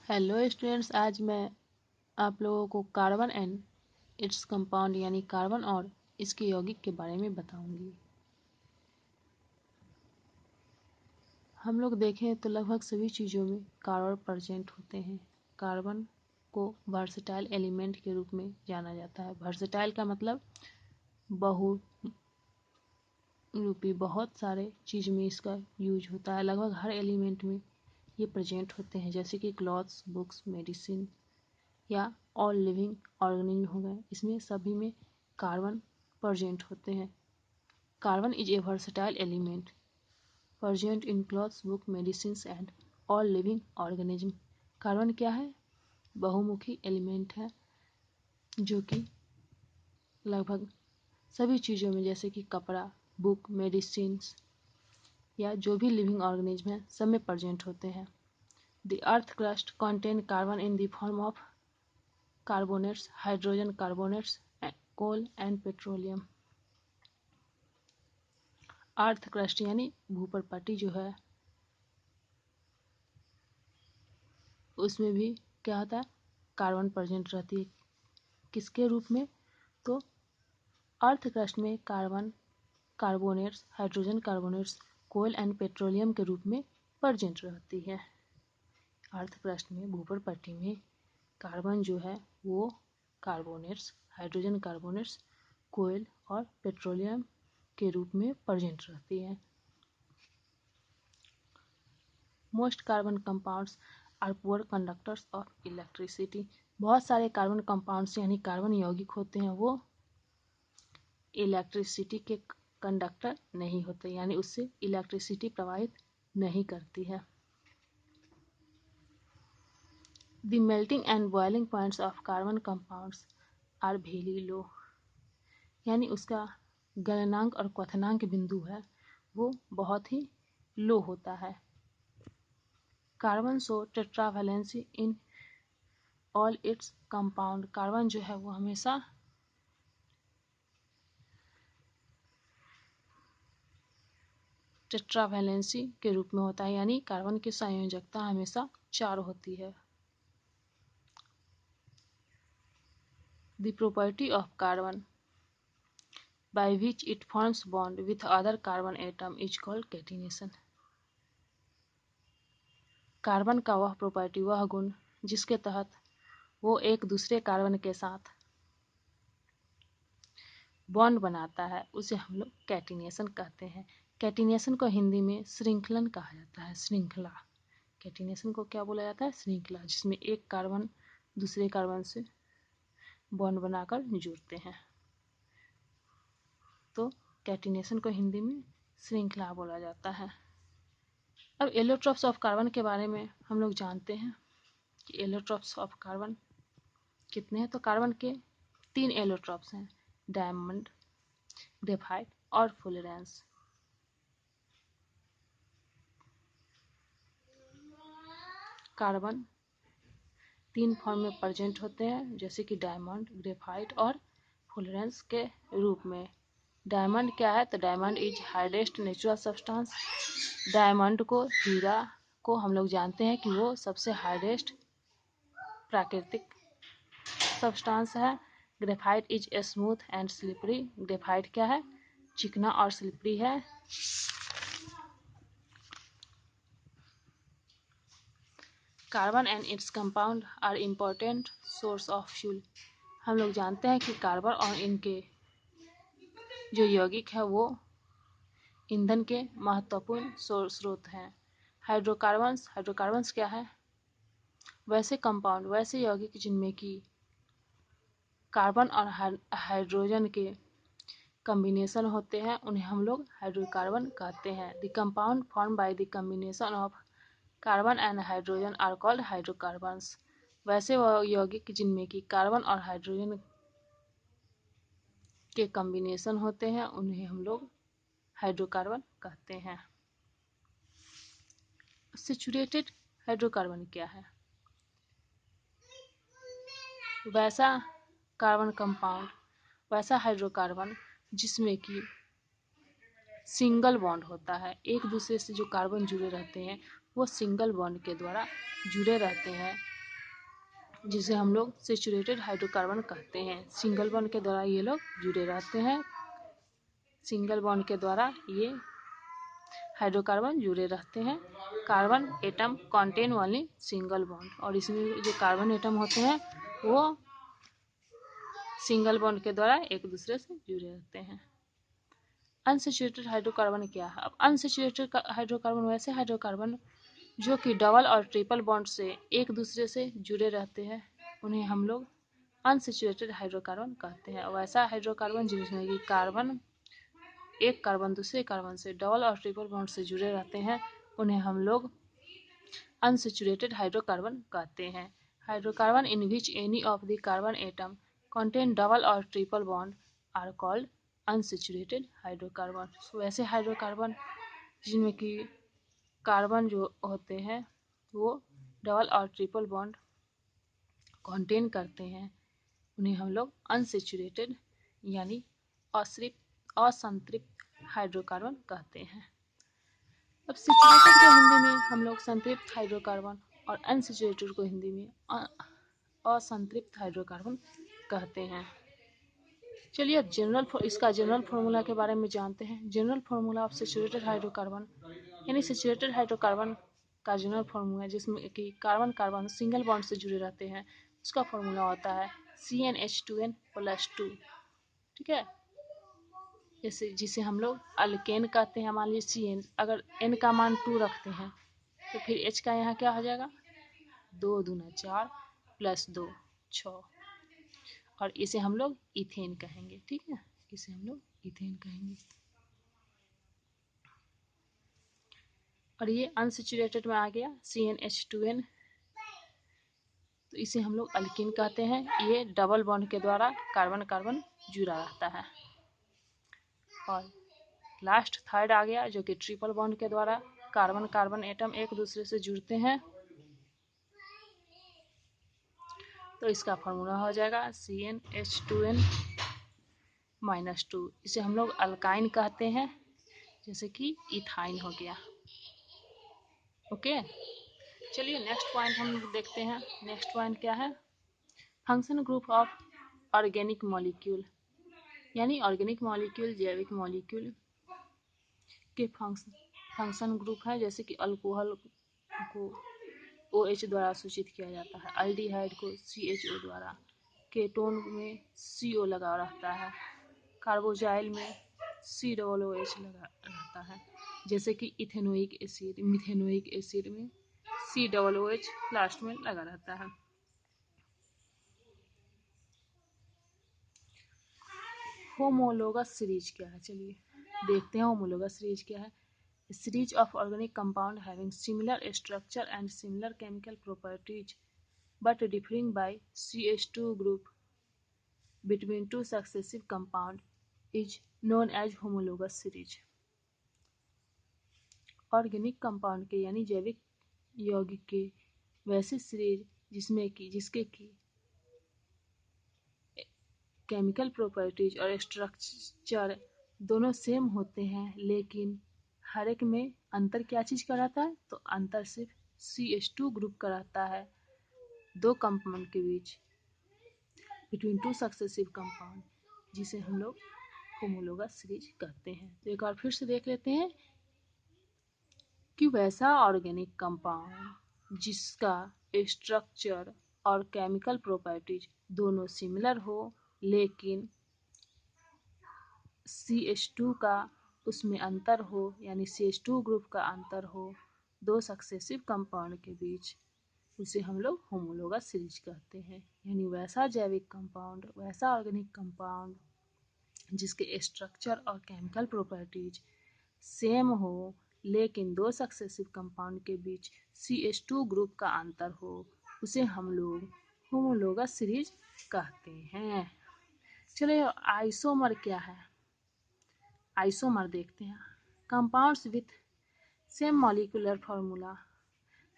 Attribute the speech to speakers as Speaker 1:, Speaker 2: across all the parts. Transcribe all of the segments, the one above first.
Speaker 1: Hello students, आज मैं आप लोगों को कार्बन एंड इट्स कंपाउंड यानी कार्बन और इसके यौगिक के बारे में बताऊंगी। हम लोग देखें तो लगभग सभी चीज़ों में कार्बन प्रेजेंट होते हैं। कार्बन को वर्सेटाइल एलिमेंट के रूप में जाना जाता है। वर्सेटाइल का मतलब बहुरूपी, बहुत सारे चीज़ में इसका यूज होता है। लगभग हर एलिमेंट में ये प्रेजेंट होते हैं, जैसे कि क्लॉथ्स, बुक्स, मेडिसिन या ऑल लिविंग ऑर्गेनिज्म हो गए। इसमें सभी में कार्बन प्रेजेंट होते हैं। Carbon is a versatile element present in clothes, book, medicines and all living organism. Carbon क्या है? बहुमुखी एलिमेंट है जो कि लगभग सभी चीज़ों में, जैसे कि कपड़ा, बुक, मेडिसिन्स या जो भी लिविंग ऑर्गेनिज्म है, सब में प्रेजेंट होते हैं। The earth crust contain carbon in the form of carbonates, hydrogen carbonates, coal and petroleum. Earth crust यानी भूपर पट्टी जो है, उसमें भी क्या होता है? कार्बन प्रेजेंट रहती है। किसके रूप में? तो अर्थ क्रस्ट में carbon carbonates, hydrogen carbonates, coal and petroleum के रूप में प्रेजेंट रहती है। अर्थ क्रस्ट में, भूपर पट्टी में कार्बन जो है वो कार्बोनेट्स, हाइड्रोजन कार्बोनेट्स, कोयल और पेट्रोलियम के रूप में प्रेजेंट रहती है। Most carbon compounds are poor conductors of electricity. बहुत सारे कार्बन कंपाउंड्स यानी कार्बन यौगिक होते हैं, वो इलेक्ट्रिसिटी के कंडक्टर नहीं होते, यानी उससे इलेक्ट्रिसिटी प्रवाहित नहीं करती है। The melting and boiling points of carbon compounds are very low, यानी उसका गलनांक और क्वथनांक बिंदु है वो बहुत ही लो होता है। Carbon show tetravalency in all its compound. Carbon जो है वो हमेशा टेट्रावैलेंसी के रूप में होता है, यानी कार्बन की संयोजकता हमेशा 4 होती है। The property of carbon by which it forms bond with other carbon atom is called catenation. Carbon का वह प्रॉपर्टी, वह गुण जिसके तहत वो एक दूसरे कार्बन के साथ बॉन्ड बनाता है, उसे हम लोग कैटिनेशन कहते हैं। कैटिनेशन को हिंदी में श्रृंखलन कहा जाता है। श्रृंखला, कैटिनेशन को क्या बोला जाता है? श्रृंखला, जिसमें एक कार्बन दूसरे कार्बन से बॉन्ड बनाकर जुड़ते हैं, तो कैटिनेशन को हिंदी में श्रृंखला बोला जाता है। अब एलोट्रॉप्स ऑफ कार्बन के बारे में हम लोग जानते हैं कि एलोट्रॉप्स ऑफ कार्बन कितने हैं। तो कार्बन के 3 एलोट्रॉप्स हैं, डायमंड, ग्रेफाइट और फुलरेंस। कार्बन 3 फॉर्म में प्रेजेंट होते हैं, जैसे कि डायमंड, ग्रेफाइट और फुलरेंस के रूप में। डायमंड क्या है? तो diamond is hardest natural substance. Diamond को, हीरा को हम लोग जानते हैं कि वो सबसे हार्डेस्ट प्राकृतिक सब्सटेंस है। Graphite is smooth and slippery. Graphite क्या है? चिकना और स्लिपरी है। Carbon and its compound are important source of fuel. हम लोग जानते हैं कि कार्बन और इनके जो यौगिक है वो ईंधन के महत्वपूर्ण स्रोत हैं। हाइड्रोकार्बन्स क्या है? वैसे कंपाउंड, वैसे यौगिक जिनमें कि कार्बन और हाइड्रोजन के कॉम्बिनेशन होते हैं, उन्हें हम लोग हाइड्रोकार्बन कहते हैं। The compound form by the combination of carbon and hydrogen are called hydrocarbons. वैसे यौगिक जिनमें कि कार्बन और हाइड्रोजन के कॉम्बिनेशन होते हैं, उन्हें हम लोग हाइड्रोकार्बन कहते हैं। सैचुरेटेड हाइड्रोकार्बन क्या है? वैसा कार्बन कंपाउंड, वैसा हाइड्रोकार्बन जिसमें कि सिंगल बॉन्ड होता है। एक दूसरे से जो कार्बन जुड़े रहते हैं वो सिंगल बॉन्ड के द्वारा जुड़े रहते हैं। जिसे हम लोग सैचुरेटेड हाइड्रोकार्बन कहते हैं। सिंगल बॉन्ड के द्वारा ये लोग जुड़े रहते हैं, सिंगल बॉन्ड के द्वारा ये हाइड्रोकार्बन जुड़े रहते हैं। Carbon atom contain only single bond, और इसमें जो कार्बन एटम होते हैं वो सिंगल बॉन्ड के द्वारा एक दूसरे से जुड़े रहते हैं। अनसैचुरेटेड हाइड्रोकार्बन क्या है? अब अनसैचुरेटेड हाइड्रोकार्बन वैसे हाइड्रोकार्बन जो कि डबल और ट्रिपल बॉन्ड से एक दूसरे से जुड़े रहते हैं, उन्हें हम लोग अनसैचुरेटेड हाइड्रोकार्बन कहते हैं। वैसा हाइड्रोकार्बन जिसमें कि कार्बन एक कार्बन दूसरे कार्बन से डबल और ट्रिपल बॉन्ड से जुड़े रहते हैं, उन्हें हम लोग अनसैचुरेटेड हाइड्रोकार्बन कहते हैं। Hydrocarbon in which any of the carbon atom contain double और triple bond are called unsaturated hydrocarbon. वैसे हाइड्रोकार्बन जिनमें कि कार्बन जो होते हैं वो डबल और ट्रिपल बॉन्ड कंटेन करते हैं, उन्हें हम लोग अनसैचुरेटेड यानी असंतृप्त हाइड्रोकार्बन कहते हैं। अब सैचुरेटेड को हिंदी में हम लोग संतृप्त हाइड्रोकार्बन और अनसैचुरेटेड को हिंदी में असंतृप्त हाइड्रोकार्बन कहते हैं। चलिए अब इसका जनरल फार्मूला के बारे में जानते हैं। General formula of saturated hydrocarbon यानी सैचुरेटेड हाइड्रोकार्बन का जनरल फार्मूला जिसमें कि कार्बन कार्बन सिंगल बॉन्ड से जुड़े रहते हैं, उसका फार्मूला होता है CnH2n+2। ठीक है, जैसे जिसे हम लोग अल्केन कहते हैं। मान लीजिए Cn, अगर n का मान 2 रखते हैं तो फिर H का यहाँ क्या हो जाएगा, 2 दूना 4 + 2 6, और इसे हम लोग इथेन कहेंगे। ठीक है, इसे हम लोग इथेन कहेंगे। और ये अनसैचुरेटेड में आ गया CnH2n, तो इसे हम लोग अल्कीन कहते हैं। ये डबल बॉन्ड के द्वारा कार्बन कार्बन जुड़ा रहता है। और लास्ट थर्ड आ गया जो कि ट्रिपल बॉन्ड के द्वारा कार्बन कार्बन एटम एक दूसरे से जुड़ते हैं, तो इसका फार्मूला हो जाएगा CnH2n-2। इसे हम लोग अल्काइन कहते हैं, जैसे कि इथाइन हो गया। ओके, चलिए नेक्स्ट पॉइंट हम लोग देखते हैं। नेक्स्ट पॉइंट क्या है, function group of organic molecule, यानी ऑर्गेनिक मॉलिक्यूल जैविक मॉलिक्यूल के फंक्शन ग्रुप है। जैसे कि अल्कोहल को OH द्वारा सूचित किया जाता है, अल्डिहाइड को CHO द्वारा, केटोन में CO लगा रहता है, कार्बोजाइल में COOH लगा रहता है, जैसे कि इथेनोइक एसिड मिथेनोइक एसिड में COOH लास्ट में लगा रहता है। होमोलोगस सीरीज क्या है, चलिए देखते हैं होमोलोगस सीरीज क्या है। Series of organic compound having similar structure and similar chemical properties but differing by CH2 group between two successive compound is known as homologous series। Organic compound के यानी जैविक यौगिक के वैसे सीरीज जिसके की केमिकल प्रॉपर्टीज और स्ट्रक्चर दोनों सेम होते हैं, लेकिन हर एक में अंतर क्या चीज़ का रहता है, तो अंतर सिर्फ CH2 ग्रुप का रहता है दो कंपाउंड के बीच, बिटवीन टू सक्सेसिव कंपाउंड, जिसे हम लोग होमोलोगस सीरीज कहते हैं। तो एक बार फिर से देख लेते हैं कि वैसा ऑर्गेनिक कंपाउंड जिसका स्ट्रक्चर और केमिकल प्रॉपर्टीज दोनों सिमिलर हो, लेकिन CH2 का उसमें अंतर हो, यानी CH2 ग्रुप का अंतर हो दो सक्सेसिव कंपाउंड के बीच, उसे हम लोग होमोलोगस सीरीज कहते हैं। यानी वैसा जैविक कंपाउंड, वैसा ऑर्गेनिक कंपाउंड जिसके स्ट्रक्चर और केमिकल प्रॉपर्टीज सेम हो, लेकिन दो सक्सेसिव कंपाउंड के बीच CH2 ग्रुप का अंतर हो, उसे हम लोग होमोलोगस सीरीज कहते हैं। चलिए आइसोमर क्या है, आइसोमर देखते हैं। Compounds with same molecular formula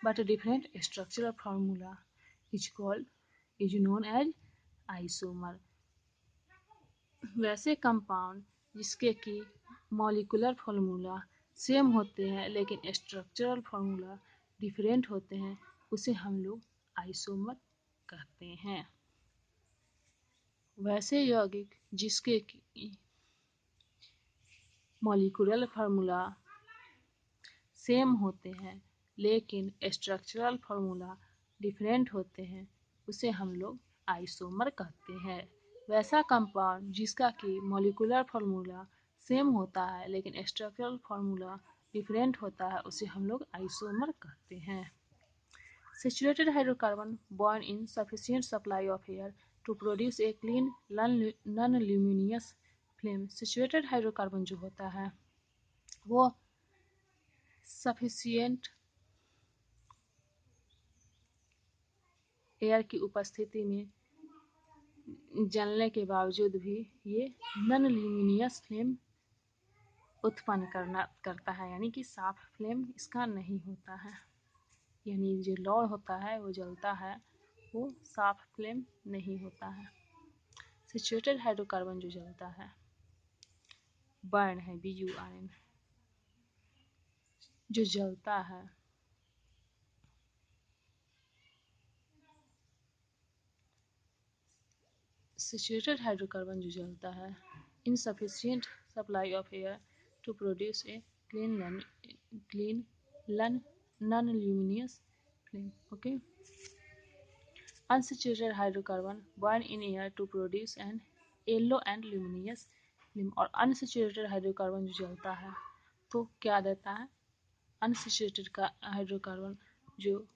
Speaker 1: but different structural formula is known as isomer. वैसे कंपाउंड जिसके कि मॉलिक्यूलर फार्मूला सेम होते हैं लेकिन स्ट्रक्चरल फार्मूला डिफरेंट होते हैं, उसे हम लोग आइसोमर कहते हैं। वैसे यौगिक जिसके मॉलिक्यूलर फार्मूला सेम होते हैं लेकिन स्ट्रक्चरल फार्मूला डिफरेंट होते हैं उसे हम लोग आइसोमर कहते हैं। वैसा कंपाउंड जिसका कि मॉलिक्यूलर फार्मूला सेम होता है लेकिन स्ट्रक्चरल फार्मूला डिफरेंट होता है उसे हम लोग आइसोमर कहते हैं। Saturated hydrocarbon burn in sufficient supply of air to produce a clean non-luminous flame। Saturated hydrocarbon जो होता है वो sufficient एयर की उपस्थिति में जलने के बावजूद भी ये नॉन ल्यूमिनियस फ्लेम उत्पन्न करता है, यानी कि साफ फ्लेम इसका नहीं होता है। यानी जो लौ होता है वो जलता है, वो साफ फ्लेम नहीं होता है। सैचुरेटेड हाइड्रोकार्बन जो जलता है, बर्न है BURN, जो जलता है सैचुरेटेड हाइड्रोकार्बन जो जलता है insufficient supply of air to produce a clean non luminous flame. Okay, unsaturated hydrocarbon burn in air to produce an yellow and luminous flame। और unsaturated हाइड्रोकार्बन जो जलता है तो क्या देता है, अनसैचुरेटेड का हाइड्रोकार्बन जो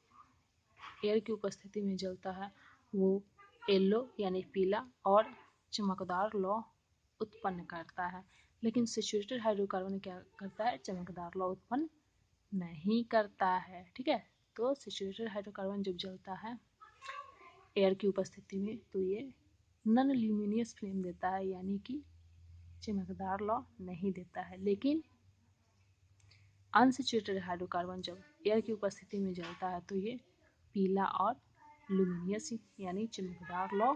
Speaker 1: एयर की उपस्थिति में जलता है वो येलो यानी पीला और चमकदार लौ उत्पन्न करता है, लेकिन सैचुरेटेड हाइड्रोकार्बन क्या करता है, चमकदार लौ उत्पन्न नहीं करता है। ठीक है, तो सैचुरेटेड हाइड्रोकार्बन जब जलता है एयर की उपस्थिति में तो ये नॉन ल्यूमिनियस फ्लेम देता है, यानी कि चमकदार लौ नहीं देता है। लेकिन अनसैचुरेटेड हाइड्रोकार्बन जब एयर की उपस्थिति में जलता है तो ये पीला और लुमिनियस यानी चमकदार लौ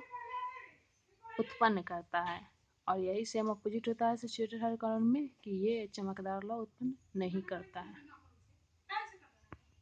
Speaker 1: उत्पन्न करता है। और यही सेम अपोजिट होता है सैचुरेटेड हाइड्रोकार्बन में कि ये चमकदार लौ उत्पन्न नहीं करता है।